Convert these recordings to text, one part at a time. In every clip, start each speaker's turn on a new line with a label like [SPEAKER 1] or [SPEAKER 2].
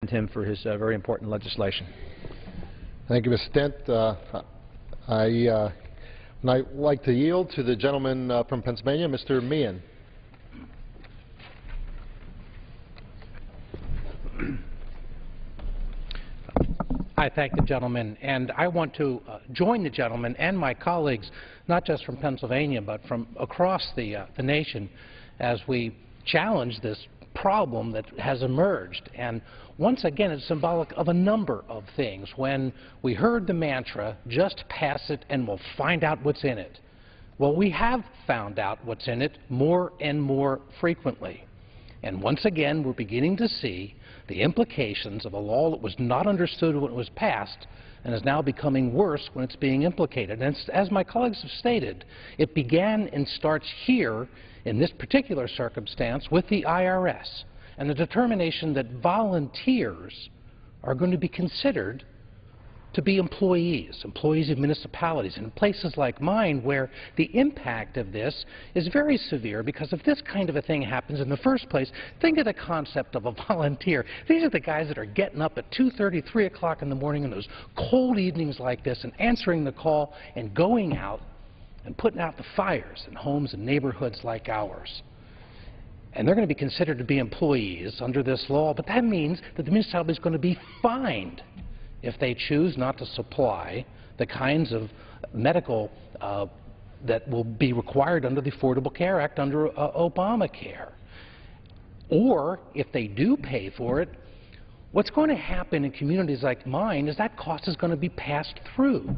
[SPEAKER 1] him for his very important legislation.
[SPEAKER 2] Thank you, Mr. Stent. I'd like to yield to the gentleman from Pennsylvania, Mr. Meehan.
[SPEAKER 3] I thank the gentleman, and I want to join the gentleman and my colleagues, not just from Pennsylvania, but from across the nation, as we challenge this problem that has emerged. And once again, it's symbolic of a number of things. When we heard the mantra, just pass it and we'll find out what's in it. Well, we have found out what's in it more and more frequently. And once again, we're beginning to see the implications of a law that was not understood when it was passed and is now becoming worse when it's being implicated. And as my colleagues have stated, it began and starts here in this particular circumstance with the IRS and the determination that volunteers are going to be considered to be employees of municipalities, in places like mine where the impact of this is very severe, because if this kind of a thing happens in the first place, think of the concept of a volunteer. These are the guys that are getting up at 2:30, 3 o'clock in the morning in those cold evenings like this and answering the call and going out and putting out the fires in homes and neighborhoods like ours. And they're going to be considered to be employees under this law, but that means that the municipality is going to be fined if they choose not to supply the kinds of medical that will be required under the Affordable Care Act under Obamacare. Or if they do pay for it, what's going to happen in communities like mine is that cost is going to be passed through.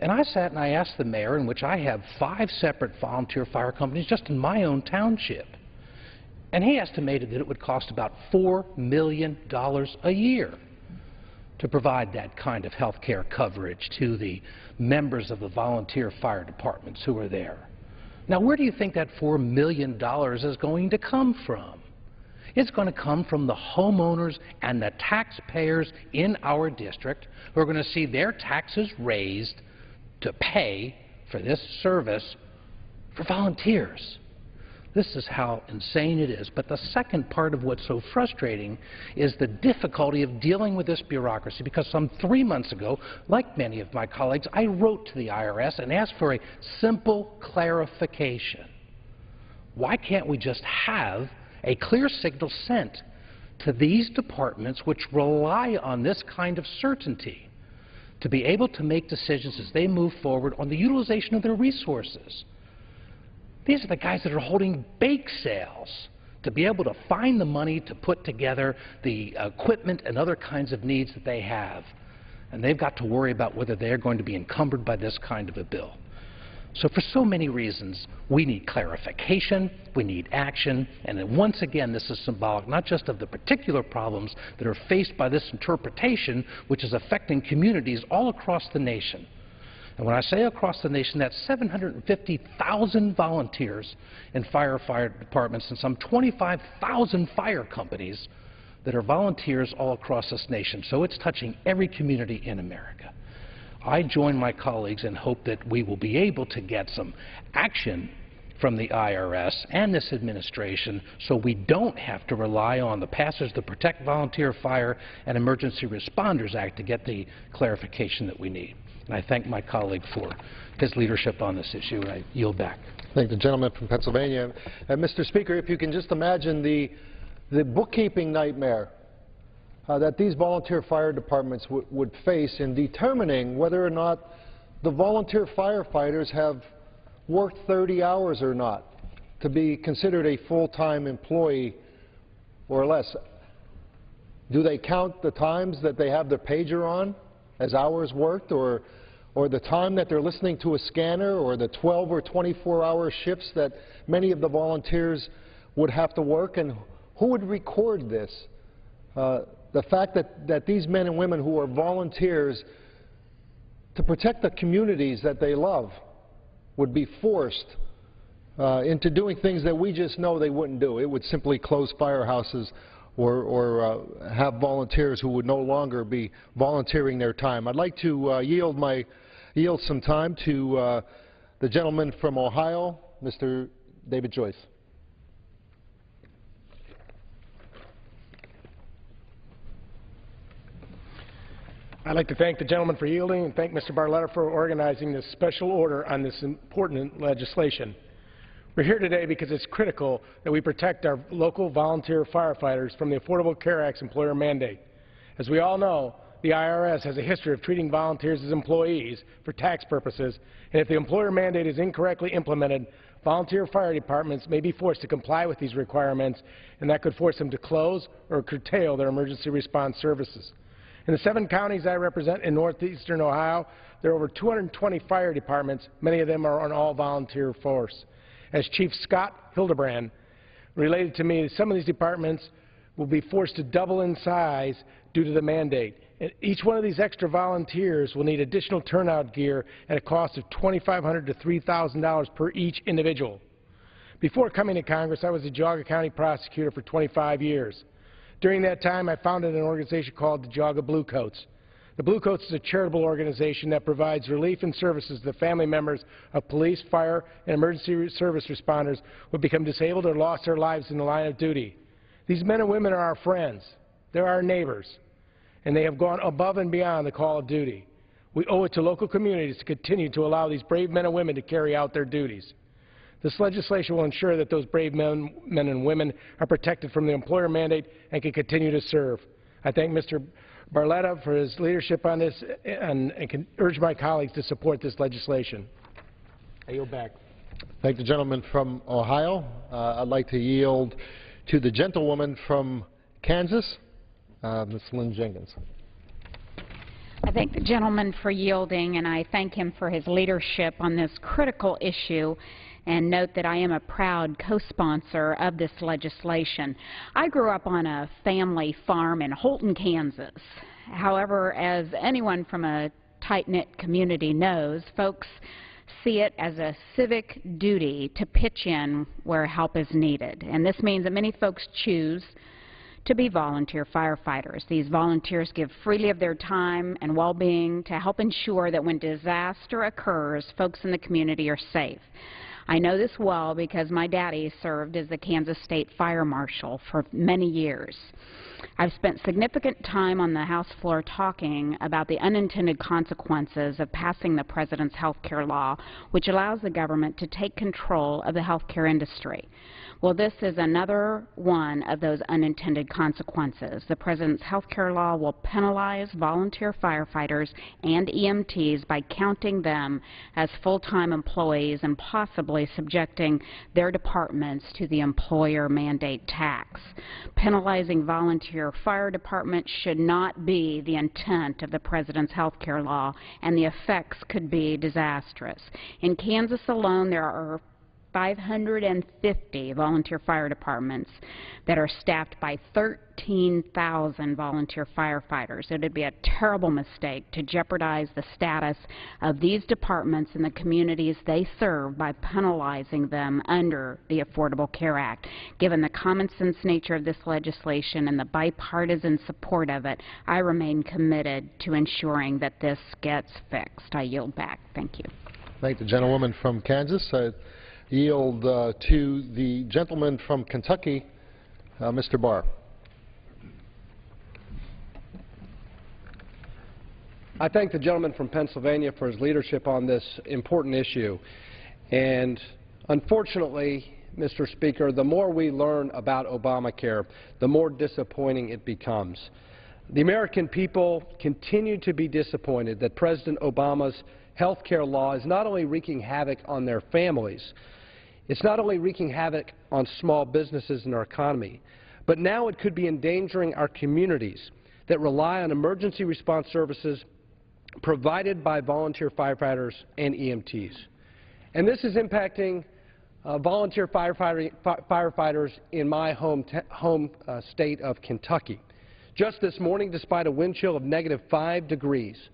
[SPEAKER 3] And I sat and I asked the mayor, in which I have 5 separate volunteer fire companies just in my own township, and he estimated that it would cost about $4 million a year to provide that kind of health care coverage to the members of the volunteer fire departments who are there. Now, where do you think that $4 million is going to come from? It's going to come from the homeowners and the taxpayers in our district who are going to see their taxes raised to pay for this service for volunteers. This is how insane it is. But the second part of what's so frustrating is the difficulty of dealing with this bureaucracy, because some 3 months ago, like many of my colleagues, I wrote to the IRS and asked for a simple clarification. Why can't we just have a clear signal sent to these departments which rely on this kind of certainty to be able to make decisions as they move forward on the utilization of their resources? These are the guys that are holding bake sales to be able to find the money to put together the equipment and other kinds of needs that they have. And they've got to worry about whether they're going to be encumbered by this kind of a bill. So for so many reasons, we need clarification, we need action, and then once again, this is symbolic not just of the particular problems that are faced by this interpretation, which is affecting communities all across the nation. And when I say across the nation, that's 750,000 volunteers in fire departments and some 25,000 fire companies that are volunteers all across this nation. So it's touching every community in America. I join my colleagues and hope that we will be able to get some action from the IRS and this administration so we don't have to rely on the passage of the Protect Volunteer Fire and Emergency Responders Act to get the clarification that we need. And I thank my colleague for his leadership on this issue. I yield back.
[SPEAKER 2] Thank the gentleman from Pennsylvania. Mr. Speaker, if you can just imagine the bookkeeping nightmare that these volunteer fire departments would face in determining whether or not the volunteer firefighters have worked 30 hours or not to be considered a full-time employee or less. Do they count the times that they have their pager on as hours worked, or the time that they're listening to a scanner, or the 12 or 24-hour shifts that many of the volunteers would have to work? And who would record this? The fact that these men and women who are volunteers to protect the communities that they love would be forced into doing things that we just know they wouldn't do. It would simply close firehouses or have volunteers who would no longer be volunteering their time. I'd like to yield some time to the gentleman from Ohio, Mr. David Joyce.
[SPEAKER 4] I'd like to thank the gentleman for yielding and thank Mr. Barletta for organizing this special order on this important legislation. We're here today because it's critical that we protect our local volunteer firefighters from the Affordable Care Act's employer mandate. As we all know, the IRS has a history of treating volunteers as employees for tax purposes, and if the employer mandate is incorrectly implemented, volunteer fire departments may be forced to comply with these requirements, and that could force them to close or curtail their emergency response services. In the 7 counties I represent in northeastern Ohio, there are over 220 fire departments. Many of them are on all-volunteer force. As Chief Scott Hildebrand related to me, some of these departments will be forced to double in size due to the mandate. And each one of these extra volunteers will need additional turnout gear at a cost of $2,500 to $3,000 per each individual. Before coming to Congress, I was a Geauga County prosecutor for 25 years. During that time, I founded an organization called the Geauga Bluecoats. The Bluecoats is a charitable organization that provides relief and services to the family members of police, fire, and emergency service responders who have become disabled or lost their lives in the line of duty. These men and women are our friends. They're our neighbors. And they have gone above and beyond the call of duty. We owe it to local communities to continue to allow these brave men and women to carry out their duties. This legislation will ensure that those brave men and women are protected from the employer mandate and can continue to serve. I thank Mr. Barletta for his leadership on this and can urge my colleagues to support this legislation. I yield back.
[SPEAKER 2] Thank the gentleman from Ohio. I'd like to yield to the gentlewoman from Kansas, Ms. Lynn Jenkins.
[SPEAKER 5] I thank the gentleman for yielding, and I thank him for his leadership on this critical issue, and note that I am a proud co-sponsor of this legislation. I grew up on a family farm in Holton, Kansas. However, as anyone from a tight-knit community knows, folks see it as a civic duty to pitch in where help is needed. And this means that many folks choose to be volunteer firefighters. These volunteers give freely of their time and well-being to help ensure that when disaster occurs, folks in the community are safe. I know this well because my daddy served as the Kansas State Fire Marshal for many years. I've spent significant time on the House floor talking about the unintended consequences of passing the President's health care law, which allows the government to take control of the health care industry. Well, this is another one of those unintended consequences. The President's health care law will penalize volunteer firefighters and EMTs by counting them as full-time employees and possibly subjecting their departments to the employer mandate tax. Penalizing volunteer fire departments should not be the intent of the President's health care law, and the effects could be disastrous. In Kansas alone, there are 550 volunteer fire departments that are staffed by 13,000 volunteer firefighters. It would be a terrible mistake to jeopardize the status of these departments in the communities they serve by penalizing them under the Affordable Care Act. Given the common sense nature of this legislation and the bipartisan support of it, I remain committed to ensuring that this gets fixed. I yield back. Thank you.
[SPEAKER 2] Thank the gentlewoman from Kansas. Yield to the gentleman from Kentucky, Mr. Barr.
[SPEAKER 6] I thank the gentleman from Pennsylvania for his leadership on this important issue. And unfortunately, Mr. Speaker, the more we learn about Obamacare, the more disappointing it becomes. The American people continue to be disappointed that President Obama's health care law is not only wreaking havoc on their families, it's not only wreaking havoc on small businesses in our economy, but now it could be endangering our communities that rely on emergency response services provided by volunteer firefighters and EMTs. And this is impacting volunteer firefighters in my home state of Kentucky. Just this morning, despite a wind chill of -5 degrees,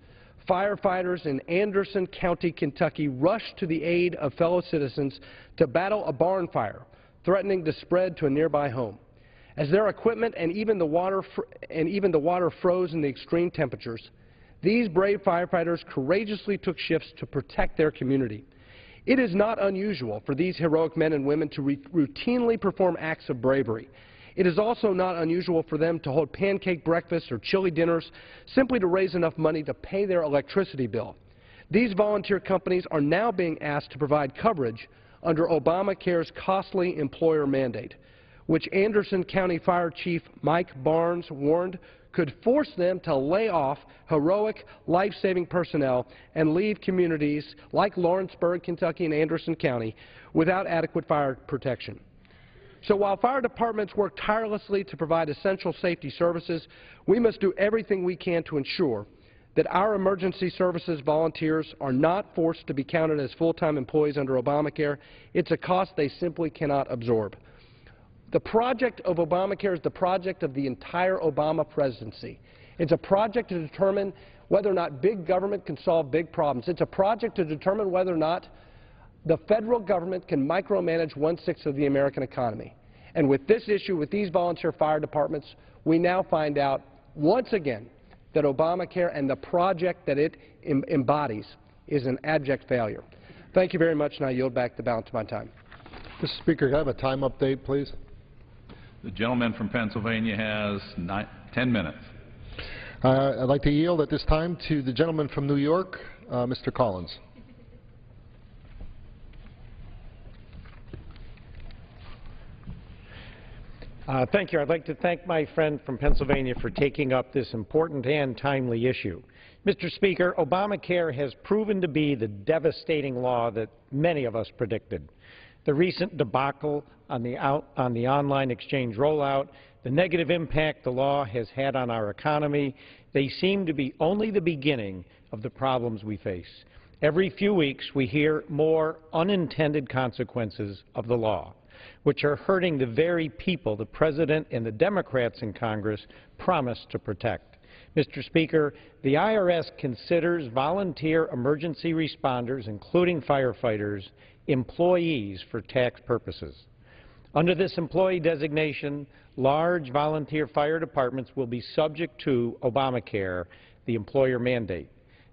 [SPEAKER 6] firefighters in Anderson County, Kentucky rushed to the aid of fellow citizens to battle a barn fire threatening to spread to a nearby home. As their equipment and even the water froze in the extreme temperatures, these brave firefighters courageously took shifts to protect their community. It is not unusual for these heroic men and women to routinely perform acts of bravery. It is also not unusual for them to hold pancake breakfasts or chili dinners simply to raise enough money to pay their electricity bill. These volunteer companies are now being asked to provide coverage under Obamacare's costly employer mandate, which Anderson County Fire Chief Mike Barnes warned could force them to lay off heroic, life-saving personnel and leave communities like Lawrenceburg, Kentucky, and Anderson County without adequate fire protection. So while fire departments work tirelessly to provide essential safety services, we must do everything we can to ensure that our emergency services volunteers are not forced to be counted as full-time employees under Obamacare. It's a cost they simply cannot absorb. The project of Obamacare is the project of the entire Obama presidency. It's a project to determine whether or not big government can solve big problems. It's a project to determine whether or not the federal government can micromanage 1/6 of the American economy. And with this issue, with these volunteer fire departments, we now find out once again that Obamacare and the project that it embodies is an abject failure. Thank you very much, and I yield back the balance of my time.
[SPEAKER 2] Mr. Speaker, can I have a time update, please?
[SPEAKER 7] The gentleman from Pennsylvania has 10 minutes.
[SPEAKER 2] I'd like to yield at this time to the gentleman from New York, Mr. Collins.
[SPEAKER 8] Thank you. I'd like to thank my friend from Pennsylvania for taking up this important and timely issue. Mr. Speaker, Obamacare has proven to be the devastating law that many of us predicted. The recent debacle on the online exchange rollout, the negative impact the law has had on our economy, they seem to be only the beginning of the problems we face. Every few weeks we hear more unintended consequences of the law, which are hurting the very people the President and the Democrats in Congress promised to protect. Mr. Speaker, the IRS considers volunteer emergency responders, including firefighters, employees for tax purposes. Under this employee designation, large volunteer fire departments will be subject to Obamacare, the employer mandate.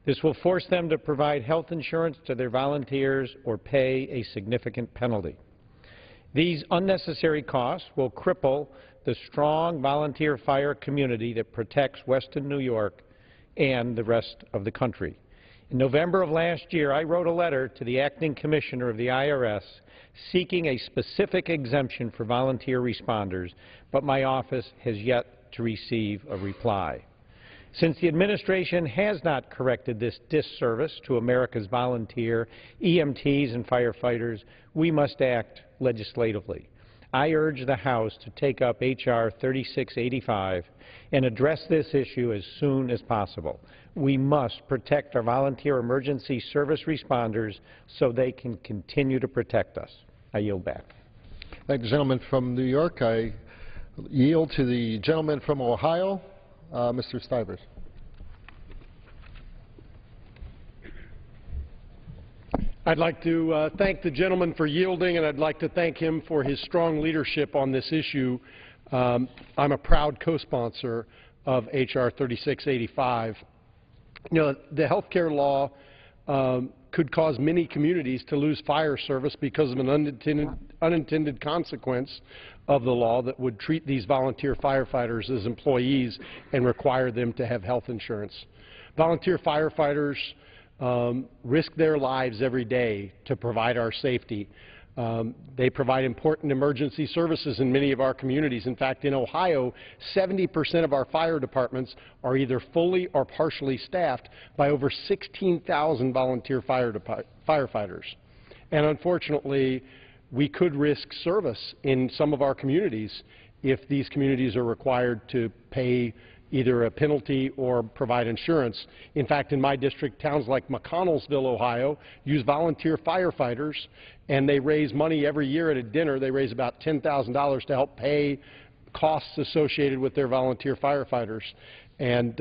[SPEAKER 8] This will force them to provide health insurance to their volunteers or pay a significant penalty. These unnecessary costs will cripple the strong volunteer fire community that protects Western New York and the rest of the country. In November of last year, I wrote a letter to the acting commissioner of the IRS seeking a specific exemption for volunteer responders, but my office has yet to receive a reply. Since the administration has not corrected this disservice to America's volunteer EMTs and firefighters, we must act legislatively. I urge the House to take up H.R. 3685 and address this issue as soon as possible. We must protect our volunteer emergency service responders so they can continue to protect us. I yield back.
[SPEAKER 2] Thank the gentleman from New York. I yield to the gentleman from Ohio, Mr. Stivers.
[SPEAKER 9] I'd like to thank the gentleman for yielding, and I'd like to thank him for his strong leadership on this issue. I'm a proud co-sponsor of H.R. 3685. You know, the health care law could cause many communities to lose fire service because of an unintended consequence of the law that would treat these volunteer firefighters as employees and require them to have health insurance. Volunteer firefighters risk their lives every day to provide our safety. They provide important emergency services in many of our communities. In fact, in Ohio, 70% of our fire departments are either fully or partially staffed by over 16,000 volunteer firefighters. And unfortunately, we could risk service in some of our communities if these communities are required to pay either a penalty or provide insurance. In fact, in my district, towns like McConnellsville, Ohio, use volunteer firefighters, and they raise money every year at a dinner. They raise about $10,000 to help pay costs associated with their volunteer firefighters. And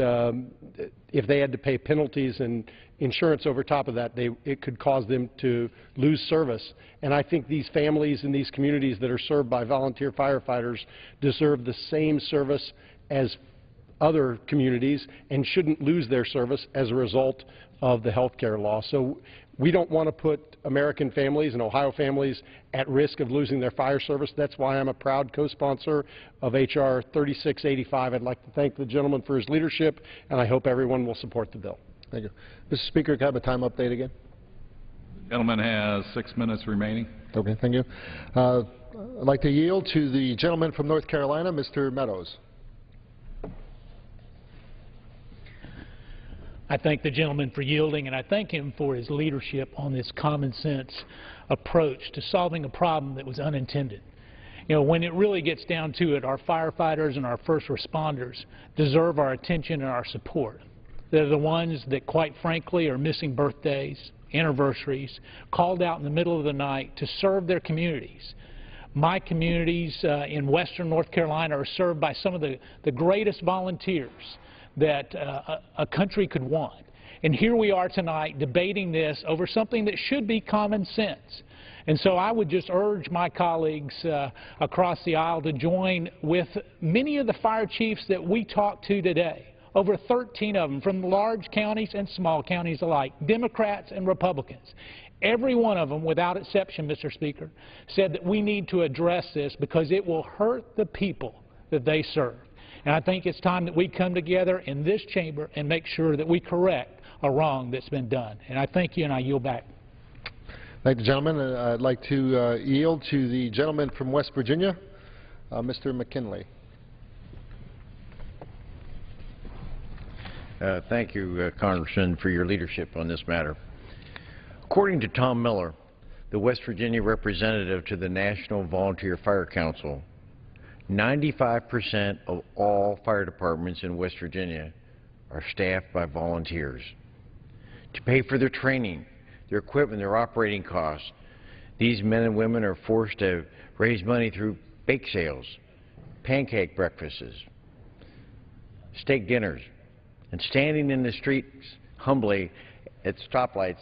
[SPEAKER 9] if they had to pay penalties and insurance over top of that, it could cause them to lose service. And I think these families in these communities that are served by volunteer firefighters deserve the same service as other communities and shouldn't lose their service as a result of the health care law. So We don't want to put American families and Ohio families at risk of losing their fire service. That's why I'm a proud co-sponsor of H.R. 3685. I'd like to thank the gentleman for his leadership, and I hope everyone will support the bill.
[SPEAKER 2] Thank you. Mr. Speaker, can I have a time update again?
[SPEAKER 7] The gentleman has 6 minutes remaining.
[SPEAKER 2] Okay, thank you. I'd like to yield to the gentleman from North Carolina, Mr. Meadows.
[SPEAKER 10] I thank the gentleman for yielding, and I thank him for his leadership on this common sense approach to solving a problem that was unintended. You know, when it really gets down to it, our firefighters and our first responders deserve our attention and our support. They're the ones that, quite frankly, are missing birthdays, anniversaries, called out in the middle of the night to serve their communities. My communities in western North Carolina are served by some of the greatest volunteers that a country could want. And here we are tonight debating this over something that should be common sense. And so I would just urge my colleagues across the aisle to join with many of the fire chiefs that we talked to today, over 13 of them from large counties and small counties alike, Democrats and Republicans. Every one of them, without exception, Mr. Speaker, said that we need to address this because it will hurt the people that they serve. And I think it's time that we come together in this chamber and make sure that we correct a wrong that's been done. And I thank you, and I yield back.
[SPEAKER 2] Thank you, gentlemen. I'd like to yield to the gentleman from West Virginia, Mr. McKinley.
[SPEAKER 11] Thank you, Congressman, for your leadership on this matter. According to Tom Miller, the West Virginia representative to the National Volunteer Fire Council, 95% of all fire departments in West Virginia are staffed by volunteers. To pay for their training, their equipment, their operating costs, these men and women are forced to raise money through bake sales, pancake breakfasts, steak dinners, and standing in the streets humbly at stoplights,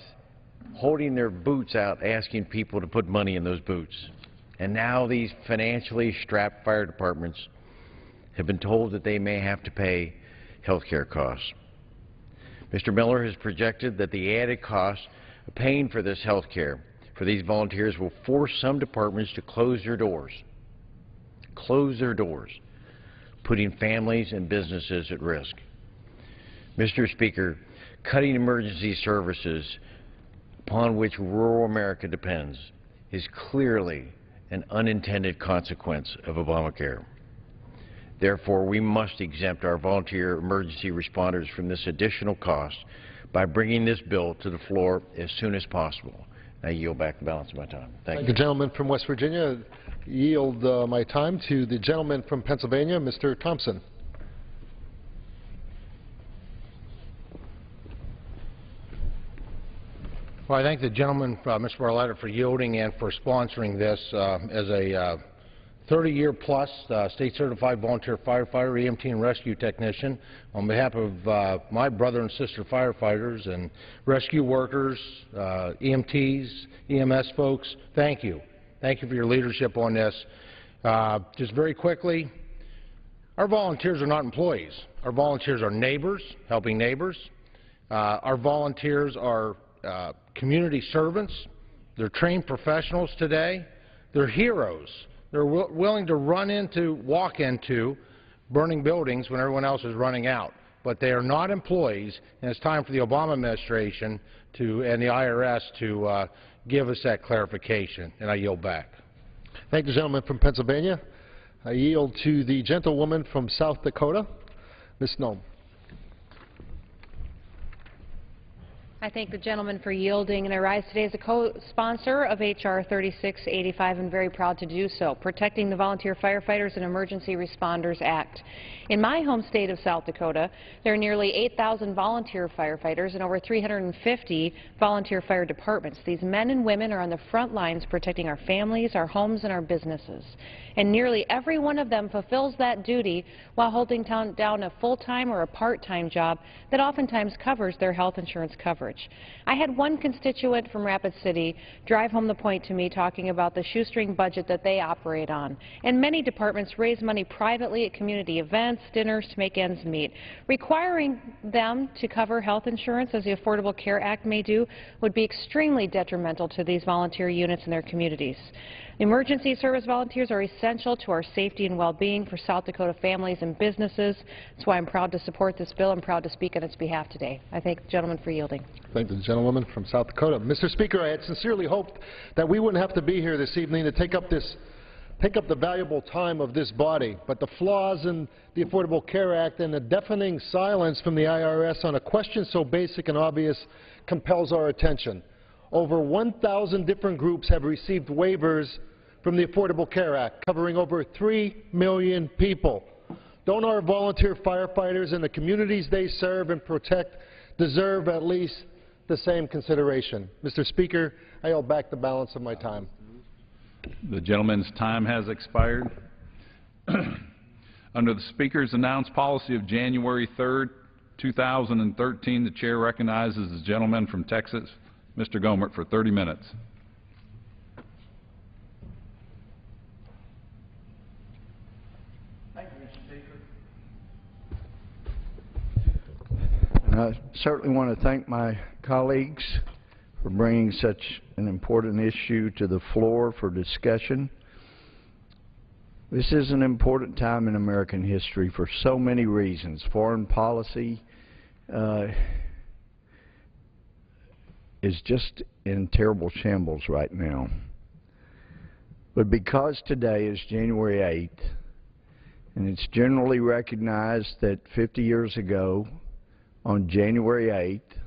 [SPEAKER 11] holding their boots out, asking people to put money in those boots. And now these financially strapped fire departments have been told that they may have to pay health care costs. Mr. Miller has projected that the added cost of paying for this health care for these volunteers will force some departments to close their doors, putting families and businesses at risk. Mr. Speaker, cutting emergency services upon which rural America depends is clearly an unintended consequence of Obamacare. Therefore, we must exempt our volunteer emergency responders from this additional cost by bringing this bill to the floor as soon as possible. I yield back the balance of my time. Thank you.
[SPEAKER 2] The gentleman from West Virginia. Yield my time to the gentleman from Pennsylvania, Mr. Thompson.
[SPEAKER 3] Well, I thank the gentleman, Mr. Barletta, for yielding and for sponsoring this as a 30-year-plus state-certified volunteer firefighter, EMT, and rescue technician. On behalf of my brother and sister firefighters and rescue workers, EMTs, EMS folks, thank you. Thank you for your leadership on this. Just very quickly, our volunteers are not employees. Our volunteers are neighbors, helping neighbors. Our volunteers are community servants. They're trained professionals today. They're heroes. They're willing to walk into burning buildings when everyone else is running out. But they are not employees, and it's time for the Obama administration and the IRS to give us that clarification. And I yield back.
[SPEAKER 2] Thank you, gentleman from Pennsylvania. I yield to the gentlewoman from South Dakota, Ms. Noem.
[SPEAKER 12] I thank the gentleman for yielding, and I rise today as a co-sponsor of H.R. 3685 and very proud to do so, Protecting the Volunteer Firefighters and Emergency Responders Act. In my home state of South Dakota, there are nearly 8,000 volunteer firefighters and over 350 volunteer fire departments. These men and women are on the front lines protecting our families, our homes, and our businesses. And nearly every one of them fulfills that duty while holding down a full-time or a part-time job that oftentimes covers their health insurance coverage. average. I had one constituent from Rapid City drive home the point to me talking about the shoestring budget that they operate on. And many departments raise money privately at community events, dinners to make ends meet. Requiring them to cover health insurance, as the Affordable Care Act may do, would be extremely detrimental to these volunteer units and their communities. Emergency service volunteers are essential to our safety and well-being for South Dakota families and businesses. That's why I'm proud to support this bill and proud to speak on its behalf today. I thank the gentleman for yielding.
[SPEAKER 2] Thank the gentleman from South Dakota. Mr. Speaker, I had sincerely hoped that we wouldn't have to be here this evening to take up the valuable time of this body, but the flaws in the Affordable Care Act and the deafening silence from the IRS on a question so basic and obvious compels our attention. Over 1,000 different groups have received waivers from the Affordable Care Act, covering over 3 million people. Don't our volunteer firefighters and the communities they serve and protect deserve at least the same consideration? Mr. Speaker, I yield back the balance of my time.
[SPEAKER 7] The gentleman's time has expired. Under the Speaker's announced policy of January 3rd, 2013, the Chair recognizes the gentleman from Texas, Mr. Gomert, for 30 minutes.
[SPEAKER 13] Thank you, Mr. Speaker. And I certainly want to thank my colleagues for bringing such an important issue to the floor for discussion. This is an important time in American history for so many reasons. Foreign policy is just in terrible shambles right now. But because today is January 8th, and it's generally recognized that 50 years ago, on January 8th,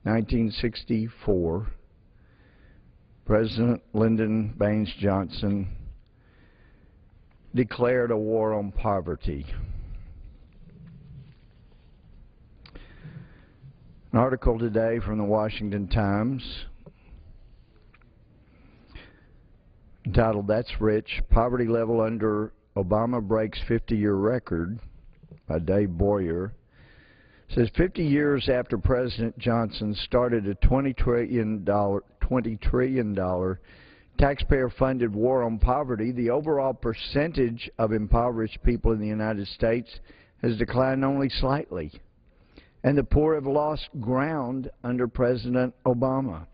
[SPEAKER 13] 1964, President Lyndon Baines Johnson declared a war on poverty. An article today from the Washington Times entitled, "That's Rich, Poverty Level Under Obama Breaks 50-Year Record," by Dave Boyer, says 50 years after President Johnson started a $20 trillion taxpayer-funded war on poverty, the overall percentage of impoverished people in the United States has declined only slightly, and the poor have lost ground under President Obama.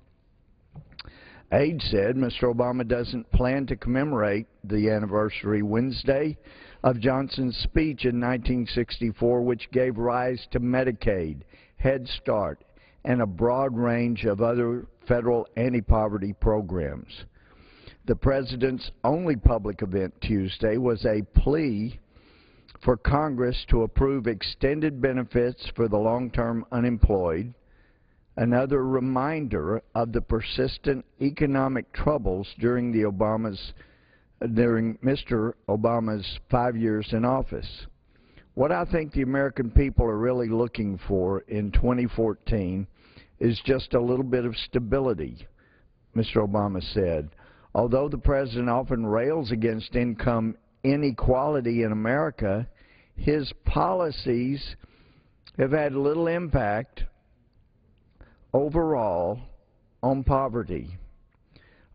[SPEAKER 13] Aide said Mr. Obama doesn't plan to commemorate the anniversary Wednesday of Johnson's speech in 1964, which gave rise to Medicaid, Head Start, and a broad range of other federal anti-poverty programs. The president's only public event Tuesday was a plea for Congress to approve extended benefits for the long-term unemployed, another reminder of the persistent economic troubles during Mr. Obama's 5 years in office. What I think the American people are really looking for in 2014 is just a little bit of stability, Mr. Obama said. Although the president often rails against income inequality in America, his policies have had little impact overall on poverty.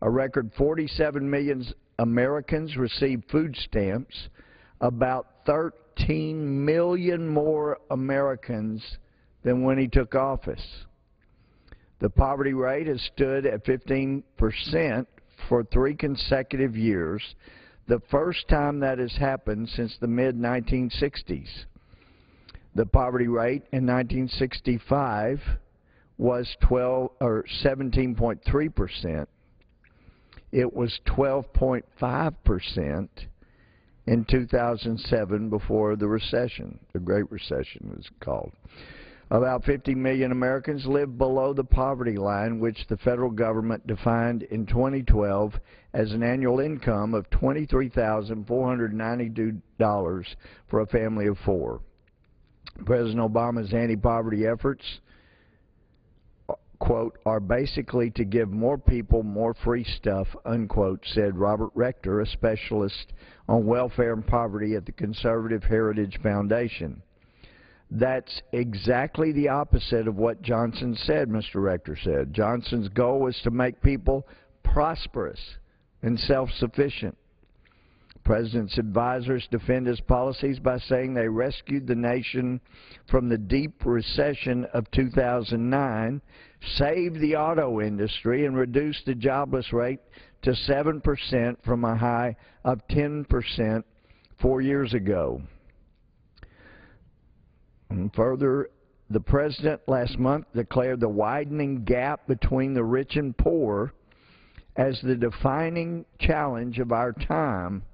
[SPEAKER 13] A record 47 million Americans receive food stamps, about 13 million more Americans than when he took office. The poverty rate has stood at 15% for 3 consecutive years, the first time that has happened since the mid-1960s. The poverty rate in 1965 was 17.3%. It was 12.5% in 2007 before the recession. The Great Recession was called. About 50 million Americans live below the poverty line, which the federal government defined in 2012 as an annual income of $23,492 for a family of 4. President Obama's anti-poverty efforts, quote, are basically to give more people more free stuff, unquote, said Robert Rector, a specialist on welfare and poverty at the Conservative Heritage Foundation. That's exactly the opposite of what Johnson said, Mr. Rector said. Johnson's goal was to make people prosperous and self-sufficient. The President's advisors defend his policies by saying they rescued the nation from the deep recession of 2009, saved the auto industry, and reduced the jobless rate to 7% from a high of 10% 4 years ago. And further, the President last month declared the widening gap between the rich and poor as the defining challenge of our time,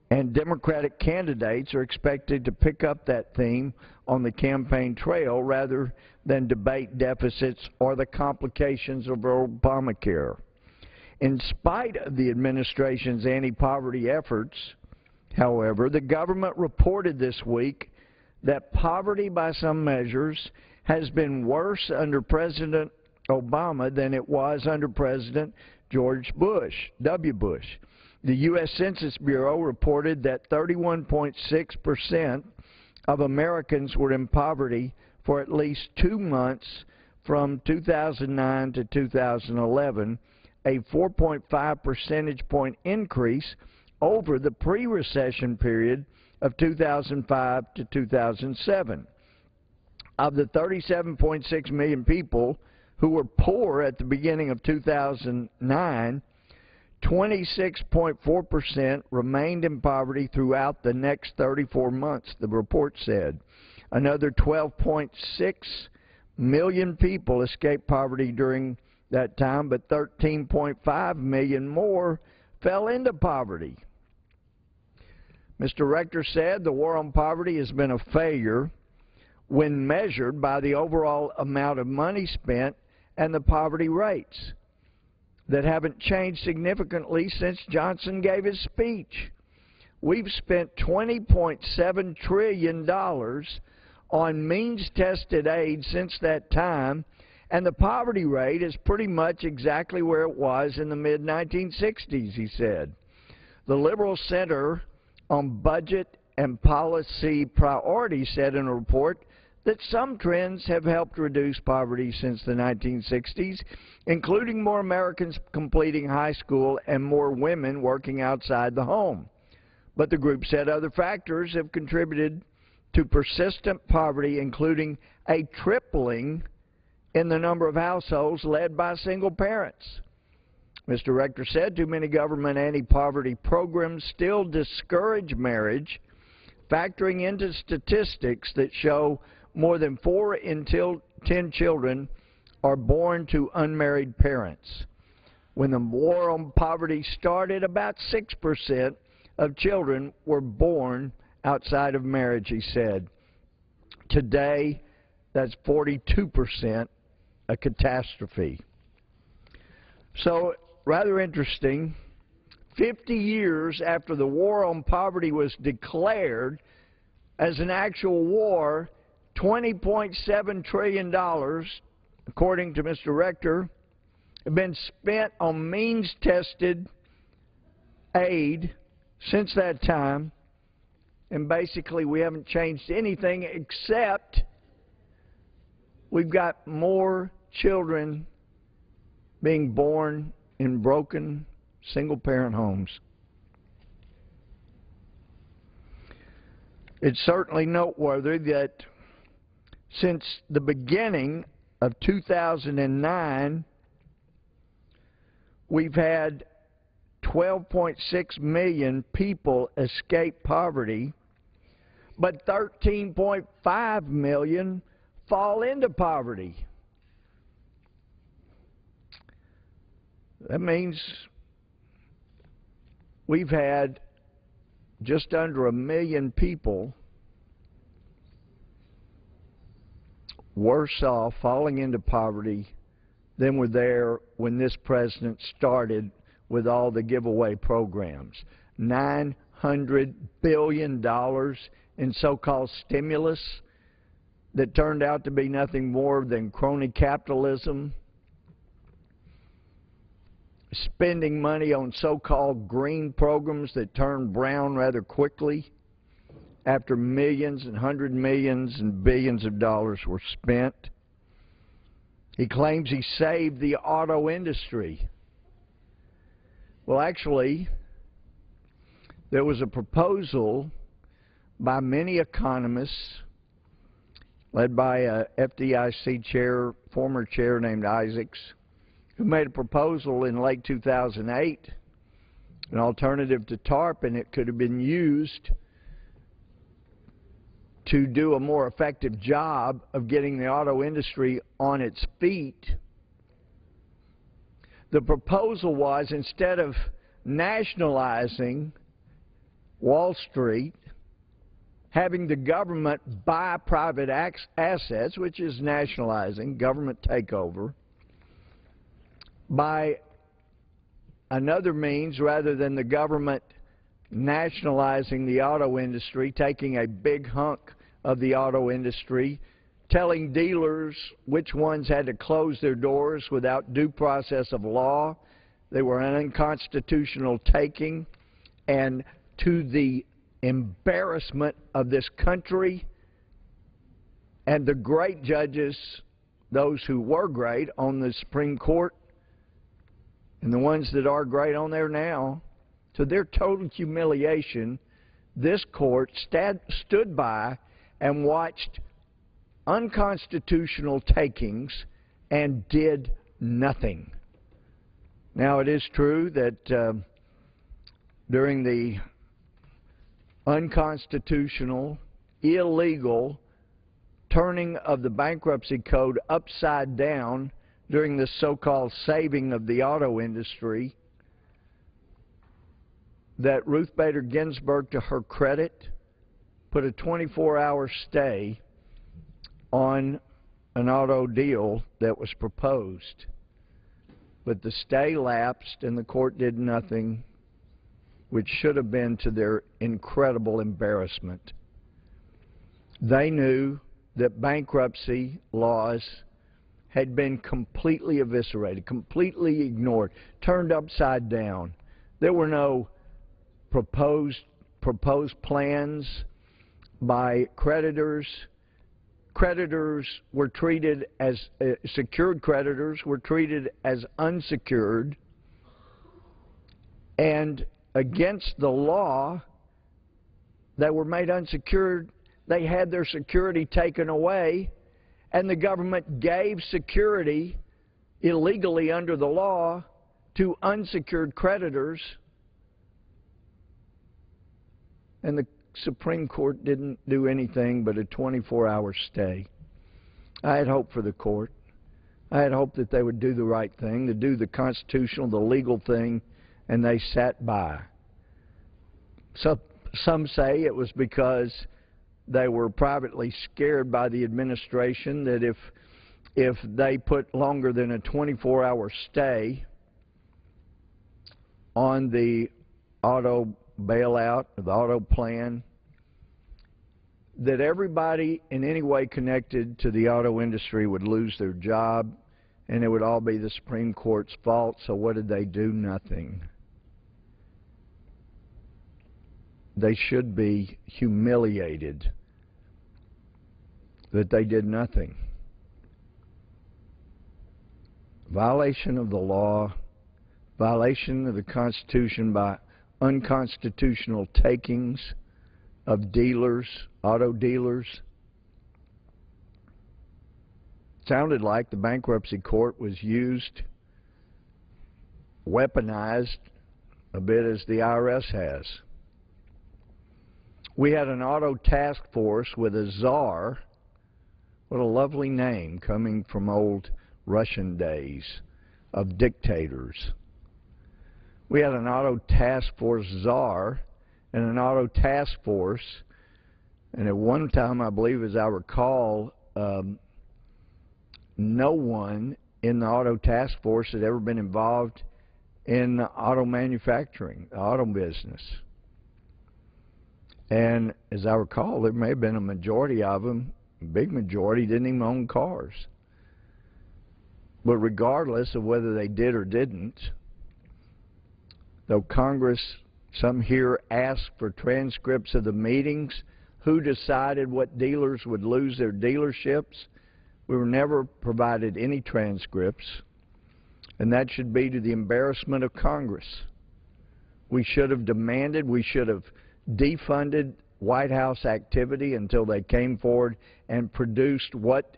[SPEAKER 13] and Democratic candidates are expected to pick up that theme on the campaign trail rather than debate deficits or the complications of Obamacare. In spite of the administration's anti-poverty efforts, however, the government reported this week that poverty by some measures has been worse under President Obama than it was under President George W. Bush. The U.S. Census Bureau reported that 31.6% of Americans were in poverty for at least 2 months from 2009 to 2011, a 4.5 percentage point increase over the pre-recession period of 2005 to 2007. Of the 37.6 million people who were poor at the beginning of 2009, 26.4% remained in poverty throughout the next 34 months, the report said. Another 12.6 million people escaped poverty during that time, but 13.5 million more fell into poverty. Mr. Rector said the war on poverty has been a failure when measured by the overall amount of money spent and the poverty rates that haven't changed significantly since Johnson gave his speech. We've spent $20.7 trillion on means-tested aid since that time, and the poverty rate is pretty much exactly where it was in the mid-1960s, he said. The Liberal Center on Budget and Policy Priorities said in a report that some trends have helped reduce poverty since the 1960s, including more Americans completing high school and more women working outside the home. But the group said other factors have contributed to persistent poverty, including a tripling in the number of households led by single parents. Mr. Rector said too many government anti-poverty programs still discourage marriage, factoring into statistics that show more than 4 in 10 children are born to unmarried parents. When the war on poverty started, about 6% of children were born outside of marriage, he said. Today, that's 42%, a catastrophe. So, rather interesting, 50 years after the war on poverty was declared as an actual war, $20.7 trillion, according to Mr. Rector, have been spent on means-tested aid since that time, and basically we haven't changed anything except we've got more children being born in broken single-parent homes. It's certainly noteworthy that since the beginning of 2009, we've had 12.6 million people escape poverty, but 13.5 million fall into poverty. That means we've had just under 1 million people worse off falling into poverty than were there when this president started with all the giveaway programs. $900 billion in so-called stimulus that turned out to be nothing more than crony capitalism, spending money on so-called green programs that turned brown rather quickly, after millions and hundred millions and billions of dollars were spent. He claims he saved the auto industry. Well, actually, there was a proposal by many economists, led by a FDIC chair, former chair named Isaacs, who made a proposal in late 2008, an alternative to TARP, and it could have been used to do a more effective job of getting the auto industry on its feet. The proposal was, instead of nationalizing Wall Street, having the government buy private assets, which is nationalizing, government takeover, by another means rather than the government nationalizing the auto industry, taking a big hunk of the auto industry, telling dealers which ones had to close their doors without due process of law. They were an unconstitutional taking, and to the embarrassment of this country and the great judges, those who were great on the Supreme Court and the ones that are great on there now, to their total humiliation, this court stood by and watched unconstitutional takings and did nothing. Now, it is true that during the unconstitutional, illegal turning of the bankruptcy code upside down during the so-called saving of the auto industry, that Ruth Bader Ginsburg, to her credit, put a 24-hour stay on an auto deal that was proposed. But the stay lapsed and the court did nothing, which should have been to their incredible embarrassment. They knew that bankruptcy laws had been completely eviscerated, completely ignored, turned upside down. There were no proposed plans by creditors. Creditors were treated as secured creditors were treated as unsecured, and against the law, they were made unsecured. They had their security taken away, and the government gave security illegally under the law to unsecured creditors, and the Supreme Court didn't do anything but a 24-hour stay. I had hope for the court. I had hope that they would do the right thing, to do the constitutional, the legal thing, and they sat by. So some say it was because they were privately scared by the administration that if they put longer than a 24-hour stay on the auto bailout, the auto plan, that everybody in any way connected to the auto industry would lose their job, and it would all be the Supreme Court's fault. So what did they do? Nothing. They should be humiliated that they did nothing. Violation of the law, violation of the Constitution by unconstitutional takings of dealers, auto dealers. Sounded like the bankruptcy court was used, weaponized a bit as the IRS has. We had an auto task force with a czar. What a lovely name, coming from old Russian days of dictators. We had an auto task force czar and an auto task force, and at one time, I believe, as I recall, no one in the auto task force had ever been involved in auto manufacturing, the auto business. And as I recall, there may have been a majority of them, a big majority, didn't even own cars. But regardless of whether they did or didn't, though Congress, some here, asked for transcripts of the meetings, who decided what dealers would lose their dealerships. We were never provided any transcripts, and that should be to the embarrassment of Congress. We should have demanded, we should have defunded White House activity until they came forward and produced what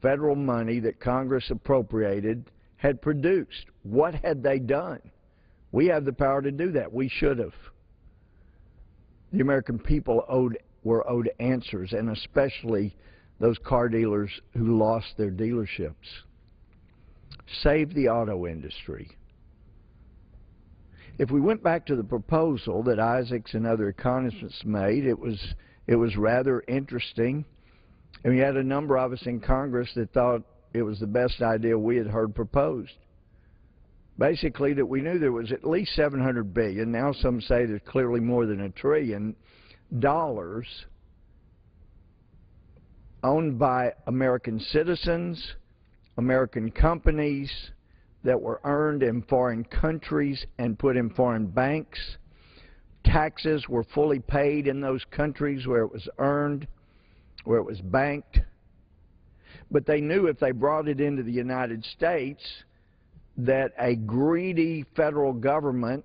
[SPEAKER 13] federal money that Congress appropriated had produced. What had they done? We have the power to do that. We should have. The American people were owed answers, and especially those car dealers who lost their dealerships. Save the auto industry. If we went back to the proposal that Isaacs and other economists made, it was rather interesting. And we had a number of us in Congress that thought it was the best idea we had heard proposed. Basically, that we knew there was at least $700 billion. Now some say there's clearly more than $1 trillion owned by American citizens, American companies, that were earned in foreign countries and put in foreign banks. Taxes were fully paid in those countries where it was earned, where it was banked. But they knew if they brought it into the United States that a greedy federal government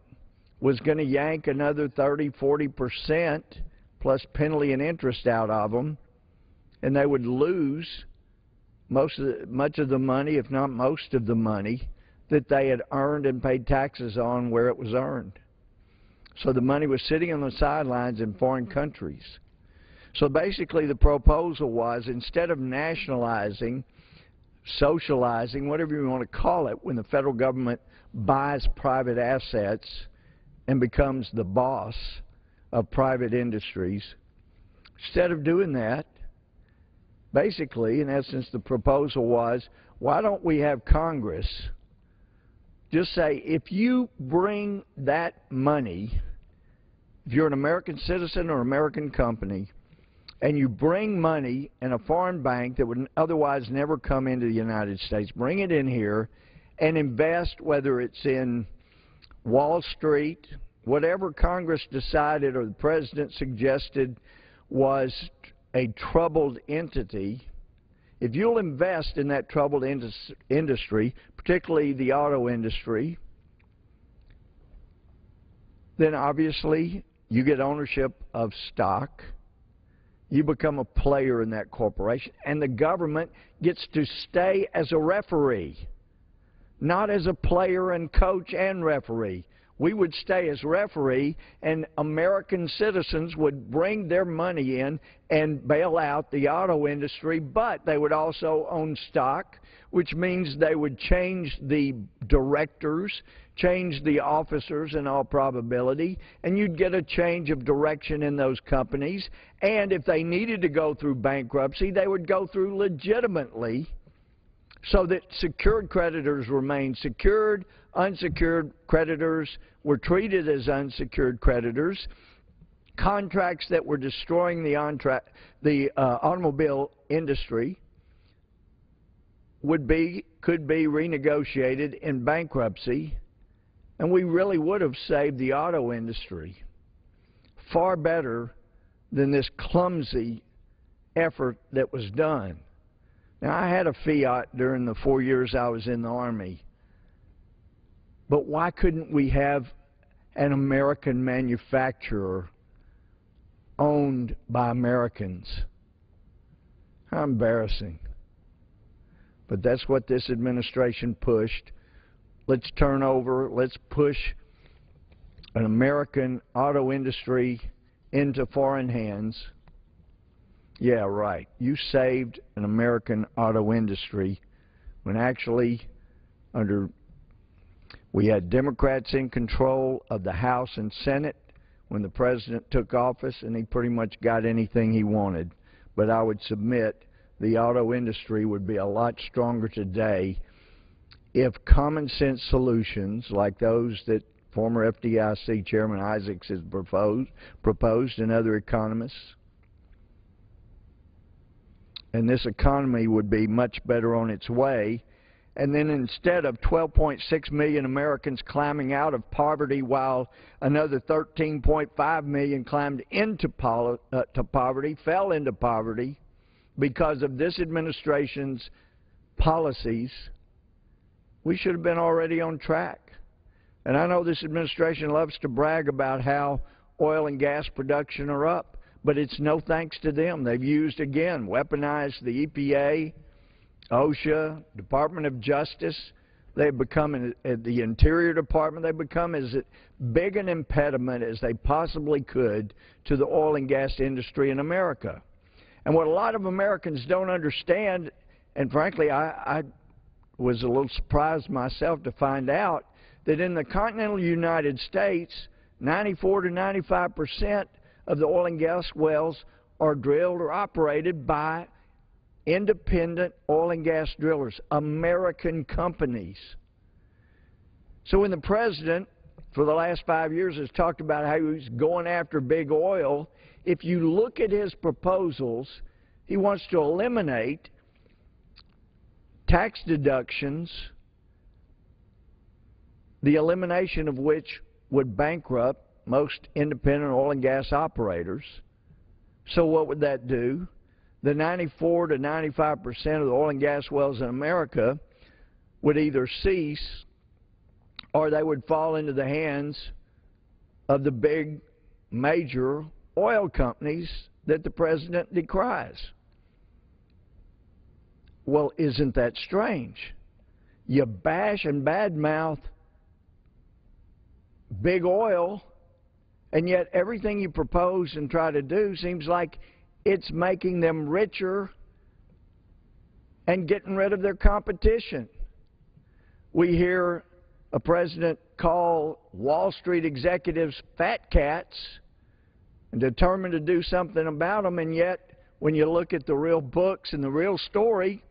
[SPEAKER 13] was going to yank another 30–40% plus penalty and interest out of them, and they would lose much of the money, if not most of the money, that they had earned and paid taxes on where it was earned. So the money was sitting on the sidelines in foreign countries. So basically the proposal was, instead of nationalizing, socializing, whatever you want to call it, when the federal government buys private assets and becomes the boss of private industries, instead of doing that, basically, in essence, the proposal was, why don't we have Congress just say, if you bring that money, if you're an American citizen or American company, and you bring money in a foreign bank that would otherwise never come into the United States, bring it in here and invest, whether it's in Wall Street, whatever Congress decided or the President suggested was a troubled entity. If you'll invest in that troubled industry, particularly the auto industry, then obviously you get ownership of stock. You become a player in that corporation, and the government gets to stay as a referee, not as a player and coach and referee. We would stay as referee, and American citizens would bring their money in and bail out the auto industry, but they would also own stock, which means they would change the directors, change the officers in all probability, and you'd get a change of direction in those companies. And if they needed to go through bankruptcy, they would go through legitimately, so that secured creditors remained secured, unsecured creditors were treated as unsecured creditors. Contracts that were destroying the automobile industry could be renegotiated in bankruptcy, and we really would have saved the auto industry far better than this clumsy effort that was done. Now, I had a Fiat during the 4 years I was in the Army, but why couldn't we have an American manufacturer owned by Americans? How embarrassing. But that's what this administration pushed. Let's turn over, let's push an American auto industry into foreign hands. Yeah, right. You saved an American auto industry when actually we had Democrats in control of the House and Senate when the President took office, and he pretty much got anything he wanted. But I would submit the auto industry would be a lot stronger today if common sense solutions like those that former FDIC Chairman Isaacs has proposed and other economists, and this economy would be much better on its way. and then instead of 12.6 million Americans climbing out of poverty while another 13.5 million climbed into poverty, fell into poverty because of this administration's policies, we should have been already on track. And I know this administration loves to brag about how oil and gas production are up, but it's no thanks to them. They've used, again, weaponized the EPA, OSHA, Department of Justice. They've become, the Interior Department, they've become as big an impediment as they possibly could to the oil and gas industry in America. And what a lot of Americans don't understand, and frankly, I was a little surprised myself to find out, that in the continental United States, 94 to 95% of the oil and gas wells are drilled or operated by independent oil and gas drillers, American companies. So when the President, for the last 5 years, has talked about how he's going after big oil, if you look at his proposals, he wants to eliminate tax deductions, the elimination of which would bankrupt most independent oil and gas operators. So what would that do? The 94 to 95% of the oil and gas wells in America would either cease or they would fall into the hands of the big major oil companies that the President decries. Well, isn't that strange? You bash and badmouth big oil, and yet everything you propose and try to do seems like it's making them richer and getting rid of their competition. We hear a president call Wall Street executives fat cats and determined to do something about them, and yet when you look at the real books and the real story,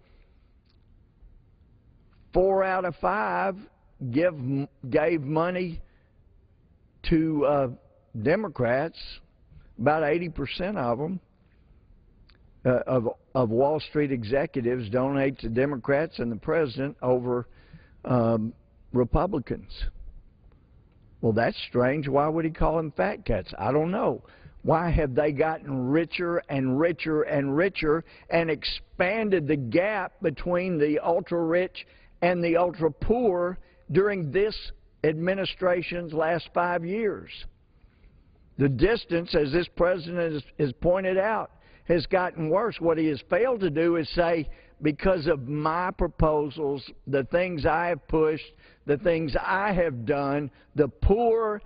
[SPEAKER 13] 4 out of 5 gave money to Democrats. About 80% of them, of Wall Street executives, donate to Democrats and the President over Republicans. Well, that's strange. Why would he call them fat cats? I don't know. Why have they gotten richer and richer and richer and expanded the gap between the ultra-rich and the ultra-poor during this administration's last 5 years? The distance, as this president has pointed out, has gotten worse. What he has failed to do is say, because of my proposals, the things I have pushed, the things I have done, the poor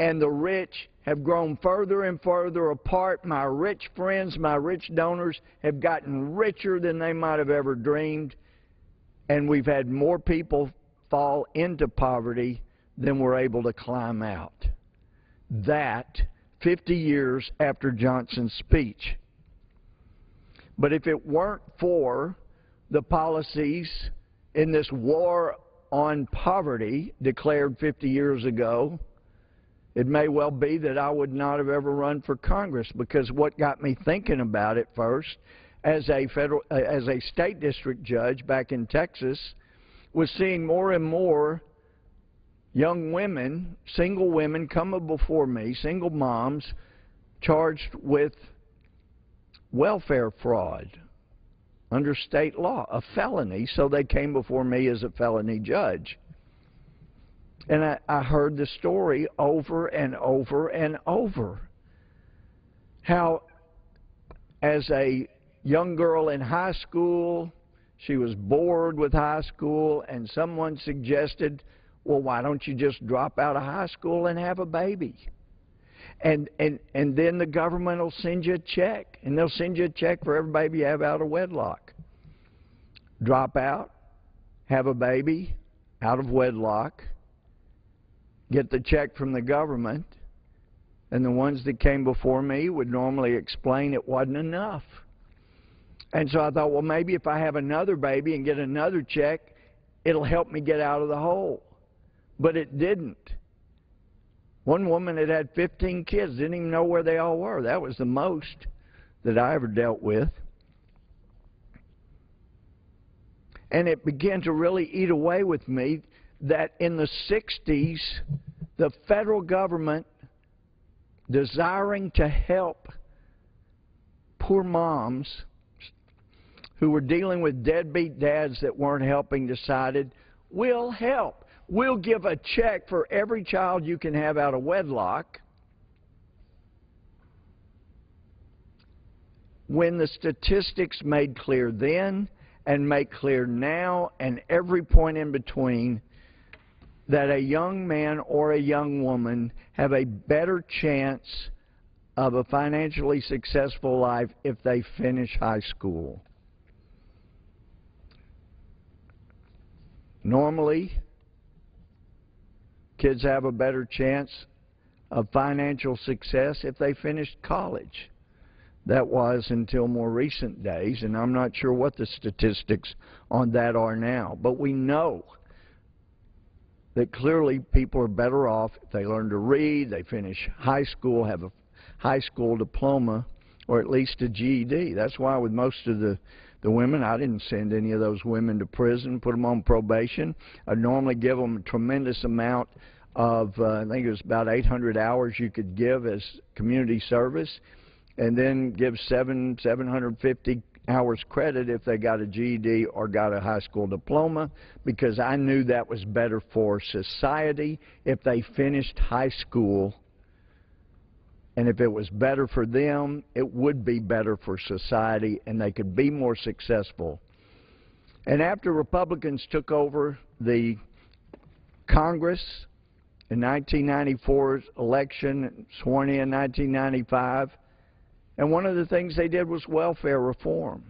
[SPEAKER 13] and the rich have grown further and further apart. My rich friends, my rich donors have gotten richer than they might have ever dreamed, and we've had more people fall into poverty than were able to climb out. That 50 years after Johnson's speech. But if it weren't for the policies in this war on poverty declared 50 years ago, it may well be that I would not have ever run for Congress, because what got me thinking about it first, as a state district judge back in Texas, was seeing more and more young women, single women coming before me, single moms, charged with welfare fraud under state law, a felony, so they came before me as a felony judge. And I heard the story over and over and over, how as a young girl in high school, she was bored with high school, and someone suggested, well, why don't you just drop out of high school and have a baby? And then the government will send you a check, and they'll send you a check for every baby you have out of wedlock. Drop out, have a baby out of wedlock, get the check from the government, and the ones that came before me would normally explain it wasn't enough. And so I thought, well, maybe if I have another baby and get another check, it'll help me get out of the hole. But it didn't. One woman that had 15 kids didn't even know where they all were. That was the most that I ever dealt with. And it began to really eat away with me that in the 60s, the federal government, desiring to help poor moms who were dealing with deadbeat dads that weren't helping, decided, we'll help. We'll give a check for every child you can have out of wedlock. When the statistics made clear then and make clear now and every point in between that a young man or a young woman have a better chance of a financially successful life if they finish high school. Normally, kids have a better chance of financial success if they finished college. That was until more recent days, and I'm not sure what the statistics on that are now. But we know that clearly people are better off if they learn to read, they finish high school, have a high school diploma, or at least a GED. That's why with most of the women, I didn't send any of those women to prison, put them on probation. I normally give them a tremendous amount of, I think it was about 800 hours you could give as community service, and then give 750 hours credit if they got a GED or got a high school diploma, because I knew that was better for society if they finished high school. And if it was better for them, it would be better for society, and they could be more successful. And after Republicans took over the Congress in 1994's election, sworn in 1995, and one of the things they did was welfare reform.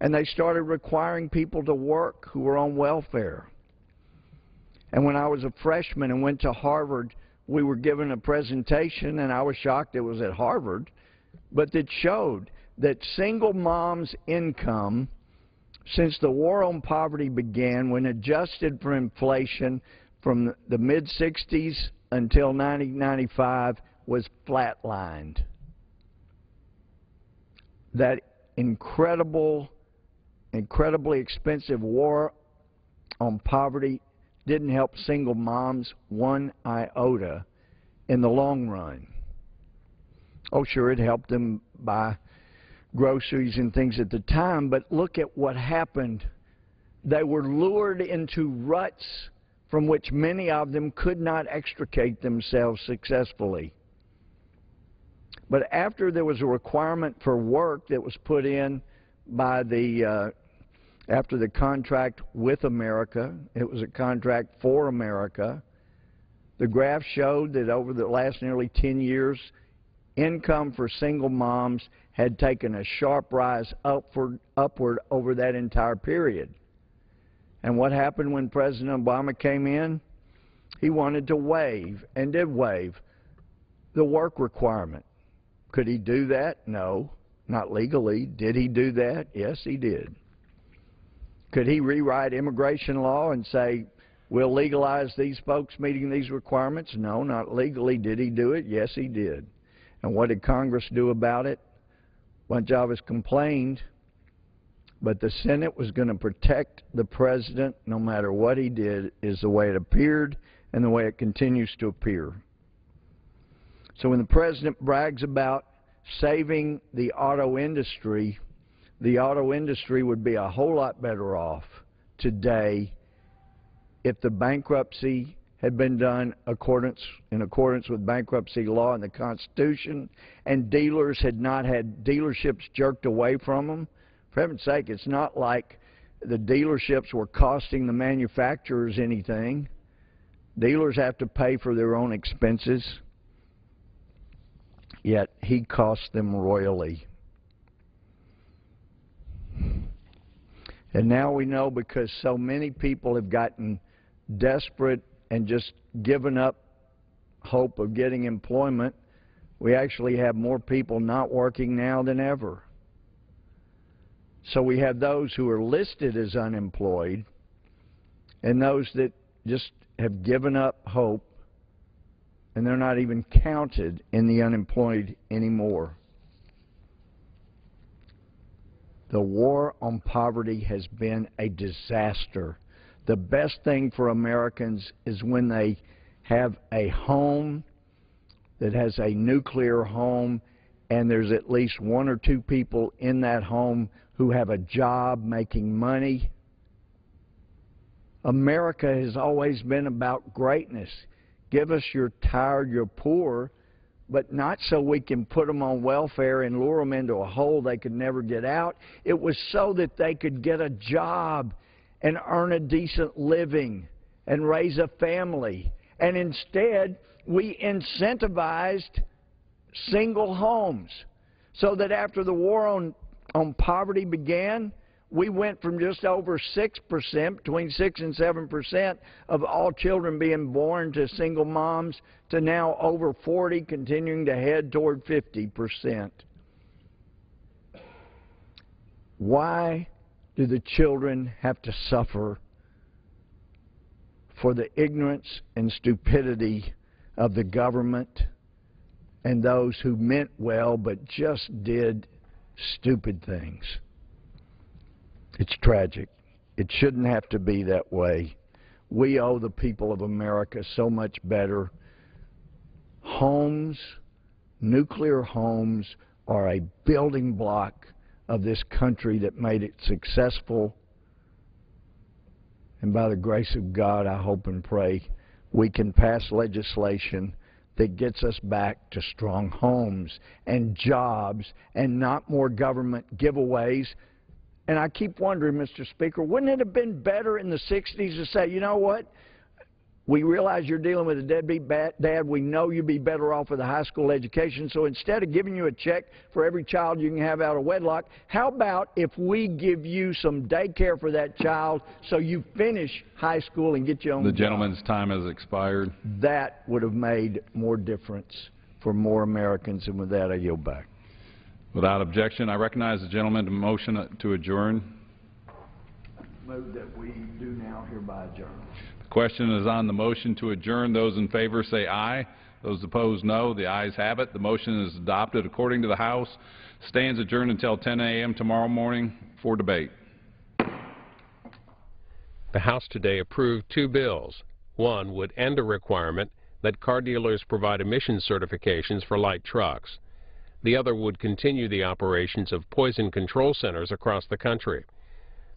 [SPEAKER 13] And they started requiring people to work who were on welfare. And when I was a freshman and went to Harvard, we were given a presentation, and I was shocked it was at Harvard, but it showed that single moms' income since the war on poverty began, when adjusted for inflation from the mid-60s until 1995, was flatlined. That incredibly expensive war on poverty didn't help single moms one iota in the long run. Oh, sure, it helped them buy groceries and things at the time, but look at what happened. They were lured into ruts from which many of them could not extricate themselves successfully. But after there was a requirement for work that was put in by after the contract with America, it was a contract for America, the graph showed that over the last nearly 10 years, income for single moms had taken a sharp rise upward over that entire period. And what happened when President Obama came in? He wanted to waive, and did waive, the work requirement. Could he do that? No, not legally. Did he do that? Yes, he did. Could he rewrite immigration law and say, we'll legalize these folks meeting these requirements? No, not legally. Did he do it? Yes, he did. And what did Congress do about it? A bunch of us complained, but the Senate was going to protect the president no matter what he did, is the way it appeared and the way it continues to appear. So when the president brags about saving the auto industry would be a whole lot better off today if the bankruptcy had been done in accordance with bankruptcy law and the Constitution, and dealers had not had dealerships jerked away from them. For heaven's sake, it's not like the dealerships were costing the manufacturers anything. Dealers have to pay for their own expenses, yet he cost them royally. And now we know, because so many people have gotten desperate and just given up hope of getting employment, we actually have more people not working now than ever. So we have those who are listed as unemployed and those that just have given up hope, and they're not even counted in the unemployed anymore. The war on poverty has been a disaster. The best thing for Americans is when they have a home that has a nuclear home and there's at least one or two people in that home who have a job making money. America has always been about greatness. Give us your tired, your poor, but not so we can put them on welfare and lure them into a hole they could never get out. It was so that they could get a job and earn a decent living and raise a family. And instead, we incentivized single homes so that after the war on poverty began, we went from just over 6%, between 6 and 7% of all children being born to single moms, to now over 40, continuing to head toward 50%. Why do the children have to suffer for the ignorance and stupidity of the government and those who meant well but just did stupid things? It's tragic. It shouldn't have to be that way. We owe the people of America so much better. Homes, nuclear homes, are a building block of this country that made it successful. And by the grace of God, I hope and pray we can pass legislation that gets us back to strong homes and jobs and not more government giveaways. And I keep wondering, Mr. Speaker, wouldn't it have been better in the 60s to say, you know what, we realize you're dealing with a deadbeat dad. We know you'd be better off with a high school education. So instead of giving you a check for every child you can have out of wedlock, how about if we give you some daycare for that child so you finish high school and get your own job?
[SPEAKER 7] The gentleman's time has expired.
[SPEAKER 13] That would have made more difference for more Americans, and with that, I yield back.
[SPEAKER 7] Without objection, I recognize the gentleman to motion to adjourn.
[SPEAKER 13] Move that we do now hereby adjourn.
[SPEAKER 7] The question is on the motion to adjourn. Those in favor say aye. Those opposed, no. The ayes have it. The motion is adopted according to the House. Stands adjourned until 10 a.m. tomorrow morning for debate.
[SPEAKER 14] The House today approved two bills. One would end a requirement that car dealers provide emission certifications for light trucks. The other would continue the operations of poison control centers across the country.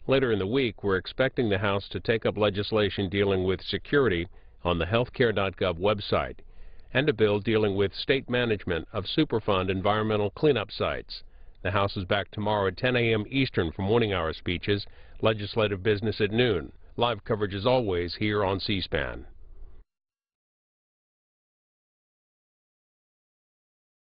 [SPEAKER 14] Later in the week, we're expecting the House to take up legislation dealing with security on the healthcare.gov website and a bill dealing with state management of Superfund environmental cleanup sites. The House is back tomorrow at 10 a.m. Eastern for morning hour speeches, legislative business at noon. Live coverage as always here on C-SPAN.